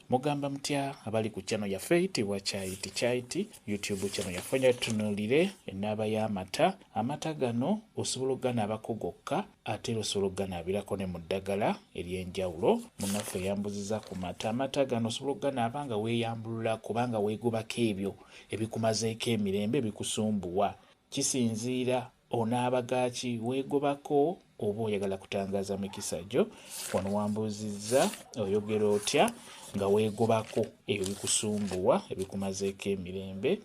mugamba mutya abali ku channel yaffe eyitibwa Chaiti YouTube channel yaffe nja tutunuulire ennaaba y'amata. Amata gano osobola oganaabako gokka ate osobola oganaabirako ne mu ddagala ery'enjawulo. Munnaffe yambuziza ku mata. Amata gano osobola oganaaba nga weeyambulula kubanga weegobako ebyo ebikumazeeko emirembe bikusumbuwa. Kisinziira onaaba gaaki weegobako oba oyagala kutangaaza mikisa gyo. Wano wambuuzizza oyogera otya nga weegobako ebyo bikusumbuwa ebikumazeeko emirembe.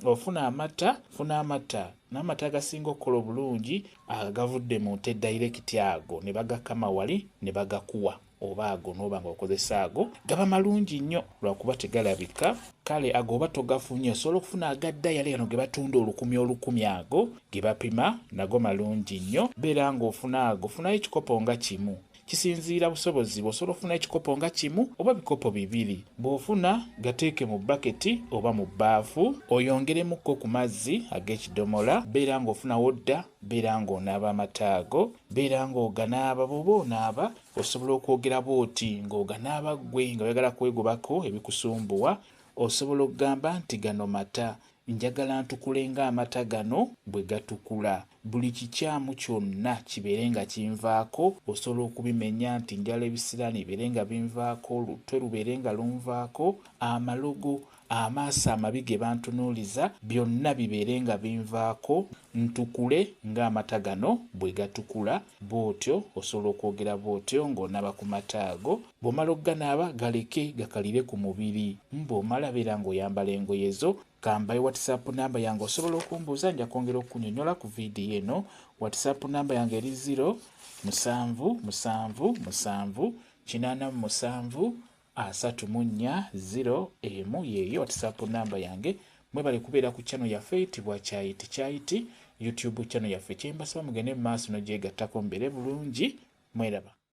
Ofuna amata, funa amata n'amata agasinga okukola obulungi agavudde mu nte direct ago ne bagakama wali ne bagakuwa oba ago n'oba nga okozesa ago gaba malungi nnyo lwakuba tegalabika. Kale ago oba togafunye osobola okufuna agadda yali gano ge batunda olukumi ago ge bapima nago malungi nnyo. Beera ng'ofuna ago funayo ekikopo nga kimu. Kisinziira busobozi bw'osobola okufuna ekikopo nga kimu oba bikopo bibiri. Bw'ofuna gateeke mu baketi oba mu bbaafu oyongeremukko ku mazzi ag'ekidomola. Beera ng'ofuna wodda, beera ng'onaaba amata ago, beera ng'oganaaba. Bw'oba onaaba osobola okwogera bw'oti ng'oganaaba ggwe nga oyagala kwegobako ebikusumbuwa. Osobola okugamba nti gano mata njagala ntukule ng'amata gano bwe gatukula. Buli kikyamu kyonna kibeere nga kinvaako. Osobola okubimenya nti njala ebisiraani bibeere nga binvaako, olutwe lubeere nga lunvaako, amalogo, amaaso amabi ge bantunuuliza byonna bibeere nga binvaako. Ntukule ng'amata gano bwe gatukula. Bw'otyo osobola okwogera bw'otyo ng'onaaba ku mata ago. Bw'omala okuganaaba galeke gakalire ku mubiri. Bw'omala beera ng'oyambala engoye zo. Kambaye WhatsApp namba yange osobola okumbuuza nja kwongera okunyonyola ku vidiyo eno. WhatsApp namba yange eri 077784734 yeeyo WhatsApp namba yange. Mwebale kubeera ku channel yaffe eyitibwa Chaiti YouTube channel yaffe. Kyembasaba mugende mu maaso n'ogyegattako mbeere bulungi. Mweraba.